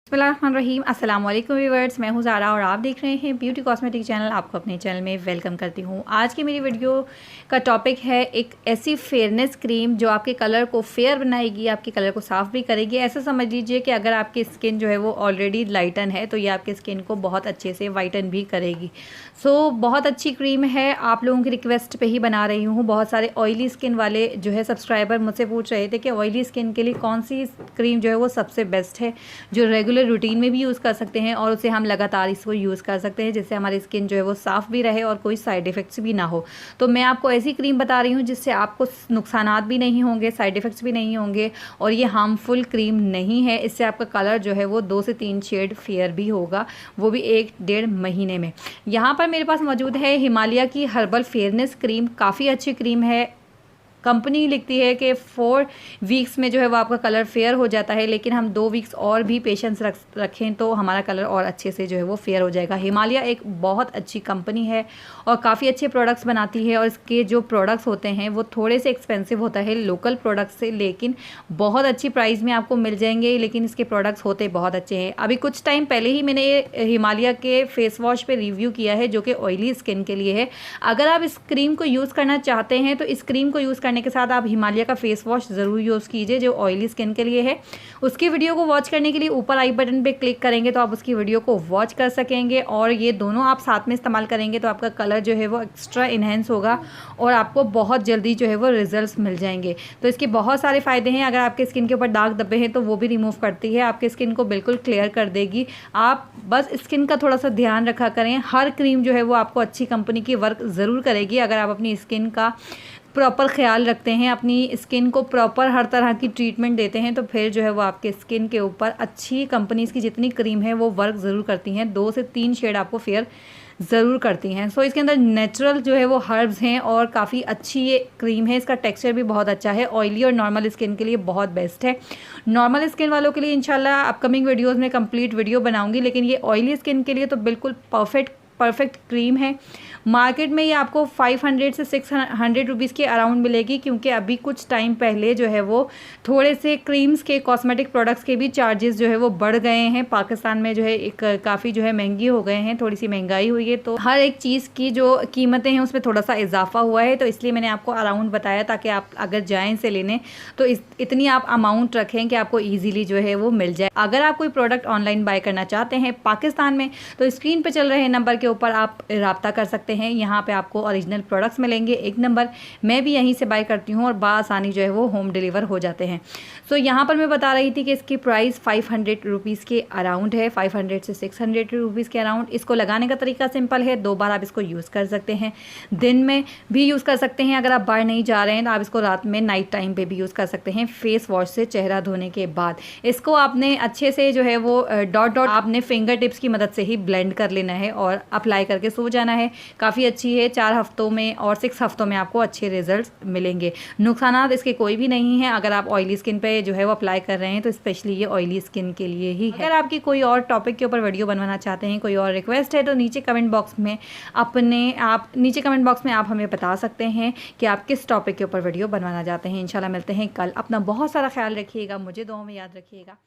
बिस्मिल्लाहिर्रहमानिर्रहीम। अस्सलाम वालेकुम व्यूअर्स, मैं हूं ज़ारा और आप देख रहे हैं ब्यूटी कॉस्मेटिक चैनल। आपको अपने चैनल में वेलकम करती हूं। आज की मेरी वीडियो का टॉपिक है एक ऐसी फेयरनेस क्रीम जो आपके कलर को फेयर बनाएगी, आपके कलर को साफ़ भी करेगी। ऐसा समझ लीजिए कि अगर आपकी स्किन जो है वो ऑलरेडी लाइटन है तो ये आपकी स्किन को बहुत अच्छे से वाइटन भी करेगी। बहुत अच्छी क्रीम है, आप लोगों की रिक्वेस्ट पे ही बना रही हूँ। बहुत सारे ऑयली स्किन वाले जो है सब्सक्राइबर मुझसे पूछ रहे थे कि ऑयली स्किन के लिए कौन सी क्रीम जो है वो सबसे बेस्ट है, जो रेगुलर रूटीन में भी यूज़ कर सकते हैं और उसे हम लगातार इसको यूज़ कर सकते हैं, जिससे हमारी स्किन जो है वो साफ़ भी रहे और कोई साइड इफ़ेक्ट्स भी ना हो। तो मैं आपको ऐसी क्रीम बता रही हूँ जिससे आपको नुकसानात भी नहीं होंगे, साइड इफ़ेक्ट्स भी नहीं होंगे और ये हार्मफुल क्रीम नहीं है। इससे आपका कलर जो है वो 2 से 3 शेड फेयर भी होगा, वो भी 1-1.5 महीने में। यहाँ पर मेरे पास मौजूद है हिमालय की हर्बल फेयरनेस क्रीम। काफ़ी अच्छी क्रीम है। कंपनी लिखती है कि 4 वीक्स में जो है वो आपका कलर फेयर हो जाता है, लेकिन हम 2 वीक्स और भी पेशेंस रखें तो हमारा कलर और अच्छे से जो है वो फेयर हो जाएगा। हिमालय एक बहुत अच्छी कंपनी है और काफ़ी अच्छे प्रोडक्ट्स बनाती है और इसके जो प्रोडक्ट्स होते हैं वो थोड़े से एक्सपेंसिव होता है लोकल प्रोडक्ट्स से, लेकिन बहुत अच्छी प्राइस में आपको मिल जाएंगे। लेकिन इसके प्रोडक्ट्स होते बहुत अच्छे हैं। अभी कुछ टाइम पहले ही मैंने हिमालय के फेस वॉश पर रिव्यू किया है जो कि ऑयली स्किन के लिए है। अगर आप इस क्रीम को यूज़ करना चाहते हैं तो इस क्रीम को यूज़ करने के साथ आप हिमालय का फेस वॉश ज़रूर यूज़ कीजिए जो ऑयली स्किन के लिए है। उसकी वीडियो को वॉच करने के लिए ऊपर आई बटन पे क्लिक करेंगे तो आप उसकी वीडियो को वॉच कर सकेंगे और ये दोनों आप साथ में इस्तेमाल करेंगे तो आपका कलर जो है वो एक्स्ट्रा इन्हेंस होगा और आपको बहुत जल्दी जो है वो रिजल्ट्स मिल जाएंगे। तो इसके बहुत सारे फ़ायदे हैं। अगर आपके स्किन के ऊपर दाग धब्बे हैं तो वो भी रिमूव करती है, आपके स्किन को बिल्कुल क्लियर कर देगी। आप बस स्किन का थोड़ा सा ध्यान रखा करें। हर क्रीम जो है वो आपको अच्छी कंपनी की वर्क ज़रूर करेगी अगर आप अपनी स्किन का प्रॉपर ख्याल रखते हैं, अपनी स्किन को प्रॉपर हर तरह की ट्रीटमेंट देते हैं तो फिर जो है वो आपके स्किन के ऊपर अच्छी कंपनीज़ की जितनी क्रीम है वो वर्क ज़रूर करती हैं। 2 से 3 शेड आपको फेयर ज़रूर करती हैं। इसके अंदर नेचुरल जो है वो हर्ब्स हैं और काफ़ी अच्छी ये क्रीम है। इसका टेक्सचर भी बहुत अच्छा है। ऑयली और नॉर्मल स्किन के लिए बहुत बेस्ट है। नॉर्मल स्किन वालों के लिए इंशाल्लाह अपकमिंग वीडियोज़ में कंप्लीट वीडियो बनाऊँगी, लेकिन ये ऑयली स्किन के लिए तो बिल्कुल परफेक्ट क्रीम है। मार्केट में ये आपको 500 से 600 रुपीज़ के अराउंड मिलेगी, क्योंकि अभी कुछ टाइम पहले जो है वो थोड़े से क्रीम्स के कॉस्मेटिक प्रोडक्ट्स के भी चार्जेस जो है वो बढ़ गए हैं। पाकिस्तान में जो है एक काफ़ी जो है महंगी हो गए हैं, थोड़ी सी महंगाई हुई है, तो हर एक चीज़ की जो कीमतें हैं उसमें थोड़ा सा इजाफा हुआ है। तो इसलिए मैंने आपको अराउंड बताया ताकि आप अगर जाएँ से लेने तो इतनी आप अमाउंट रखें कि आपको ईजिली जो है वो मिल जाए। अगर आप कोई प्रोडक्ट ऑनलाइन बाय करना चाहते हैं पाकिस्तान में तो स्क्रीन पर चल रहे नंबर के ऊपर आप रब्ता कर सकते हैं। यहाँ पे आपको ओरिजिनल प्रोडक्ट्स मिलेंगे। 1 नंबर मैं भी यहीं से बाय करती हूँ और बासानी जो है वो होम डिलीवर हो जाते हैं। यहाँ पर मैं बता रही थी कि इसकी प्राइस 500 रुपीज़ के अराउंड है, 500 से 600 रुपीज़ के अराउंड। इसको लगाने का तरीका सिंपल है, 2 बार आप इसको यूज़ कर सकते हैं। दिन में भी यूज़ कर सकते हैं। अगर आप बाहर नहीं जा रहे हैं तो आप इसको रात में नाइट टाइम पर भी यूज़ कर सकते हैं फेस वॉश से चेहरा धोने के बाद। इसको आपने अच्छे से जो है वो डॉट आपने फिंगर टिप्स की मदद से ही ब्लेंड कर लेना है और अप्लाई करके सो जाना है। काफ़ी अच्छी है। 4 हफ्तों में और 6 हफ्तों में आपको अच्छे रिजल्ट्स मिलेंगे। नुकसानात इसके कोई भी नहीं है। अगर आप ऑयली स्किन पे जो है वो अप्लाई कर रहे हैं तो स्पेशली ये ऑयली स्किन के लिए ही है। अगर आपकी कोई और टॉपिक के ऊपर वीडियो बनवाना चाहते हैं, कोई और रिक्वेस्ट है तो नीचे कमेंट बॉक्स में आप हमें बता सकते हैं कि आप किस टॉपिक के ऊपर वीडियो बनवाना चाहते हैं। इंशाल्लाह मिलते हैं कल। अपना बहुत सारा ख्याल रखिएगा, मुझे दुआ में याद रखिएगा।